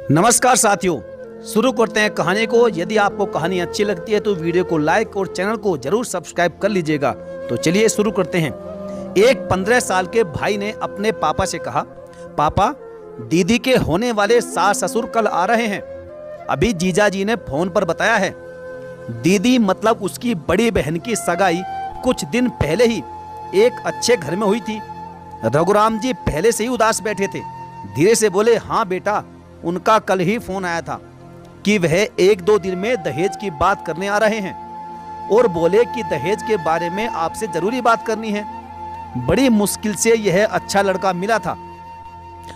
नमस्कार साथियों, शुरू करते हैं कहानी को। यदि आपको कहानी अच्छी लगती है तो वीडियो को लाइक और चैनल को जरूर सब्सक्राइब कर लीजिएगा। तो चलिए शुरू करते हैं। एक 15 साल के भाई ने अपने पापा से कहा, पापा दीदी के होने वाले सास ससुर कल आ रहे हैं। अभी जीजा जी ने फोन पर बताया है। दीदी मतलब उसकी बड़ी बहन की सगाई कुछ दिन पहले ही एक अच्छे घर में हुई थी। रघुराम जी पहले से ही उदास बैठे थे। धीरे से बोले, हाँ बेटा, उनका कल ही फोन आया था कि वह 1-2 दिन में दहेज की बात करने आ रहे हैं और बोले कि दहेज के बारे में आपसे जरूरी बात करनी है। बड़ी मुश्किल से यह अच्छा लड़का मिला था।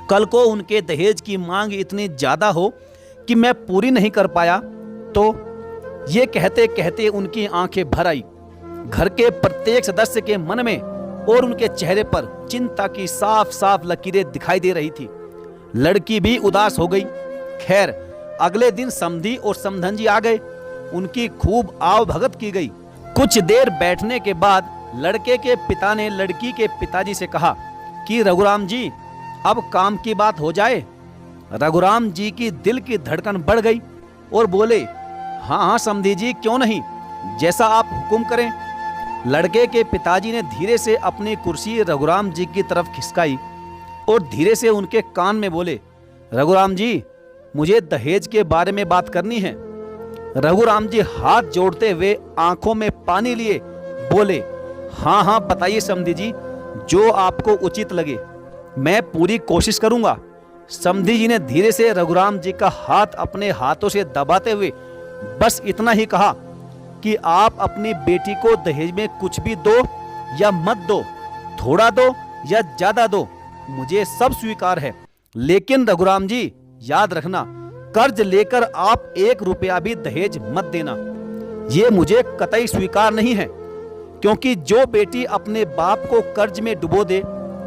कल को उनके दहेज की मांग इतनी ज्यादा हो कि मैं पूरी नहीं कर पाया तो ये कहते कहते उनकी आंखें भर आई। घर के प्रत्येक सदस्य के मन में और उनके चेहरे पर चिंता की साफ साफ लकीरें दिखाई दे रही थी। लड़की भी उदास हो गई। खैर, अगले दिन समधी और समधन जी आ गए। उनकी खूब आव भगत की गई। कुछ देर बैठने के बाद लड़के के पिता ने लड़की के पिताजी से कहा कि रघुराम जी, अब काम की बात हो जाए। रघुराम जी की दिल की धड़कन बढ़ गई और बोले, हाँ हाँ समधी जी, क्यों नहीं, जैसा आप हुक्म करें। लड़के के पिताजी ने धीरे से अपनी कुर्सी रघुराम जी की तरफ खिसकाई और धीरे से उनके कान में बोले, रघुराम जी, मुझे दहेज के बारे में बात करनी है। रघुराम जी हाथ जोड़ते हुए आंखों में पानी लिए बोले, हाँ हाँ बताइए समधी जी, जो आपको उचित लगे, मैं पूरी कोशिश करूंगा। समधी जी ने धीरे से रघुराम जी का हाथ अपने हाथों से दबाते हुए बस इतना ही कहा कि आप अपनी बेटी को दहेज में कुछ भी दो या मत दो, थोड़ा दो या ज्यादा दो, मुझे सब स्वीकार है। लेकिन रघुराम जी याद रखना, कर्ज लेकर आप 1 रुपया भी दहेज मत देना। ये मुझे कतई स्वीकार नहीं है, क्योंकि जो बेटी अपने बाप को कर्ज में डुबो दे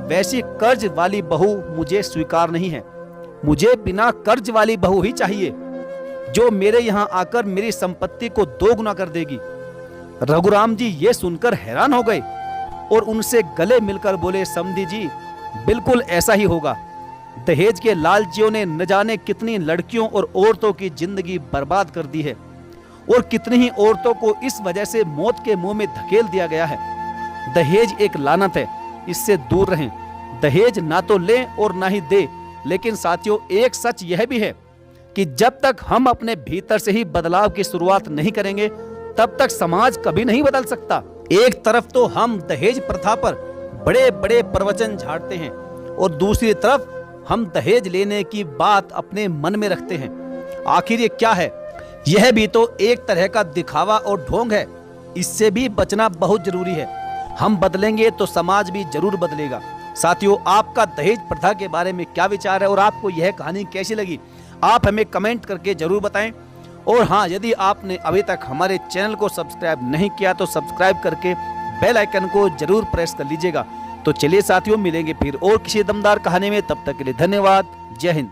वैसी कर्ज वाली बहू मुझे स्वीकार नहीं है। मुझे बिना कर्ज वाली बहू ही चाहिए, जो मेरे यहाँ आकर मेरी संपत्ति को 2 गुना कर देगी। रघुराम जी ये सुनकर हैरान हो गए और उनसे गले मिलकर बोले, समधी जी बिल्कुल ऐसा ही होगा। दहेज के लालचियों ने न जाने कितनी लड़कियों और औरतों की जिंदगी बर्बाद कर दी है और कितनी ही औरतों को इस वजह से मौत के मुंह में धकेल दिया गया है। दहेज एक लानत है, इससे दूर रहें। दहेज ना तो लें और ना ही दे। लेकिन साथियों, एक सच यह भी है कि जब तक हम अपने भीतर से ही बदलाव की शुरुआत नहीं करेंगे तब तक समाज कभी नहीं बदल सकता। एक तरफ तो हम दहेज प्रथा पर बड़े बड़े प्रवचन झाड़ते हैं और दूसरी तरफ हम दहेज लेने की बात अपने मन में रखते हैं। आखिर ये क्या है? यह भी तो एक तरह का दिखावा और ढोंग है। इससे भी बचना बहुत जरूरी है। हम बदलेंगे तो समाज भी जरूर बदलेगा। साथियों, आपका दहेज प्रथा के बारे में क्या विचार है और आपको यह कहानी कैसी लगी, आप हमें कमेंट करके जरूर बताएं। और हाँ, यदि आपने अभी तक हमारे चैनल को सब्सक्राइब नहीं किया तो सब्सक्राइब करके बेल आइकन को जरूर प्रेस कर लीजिएगा। तो चलिए साथियों, मिलेंगे फिर और किसी दमदार कहानी में। तब तक के लिए धन्यवाद। जय हिंद।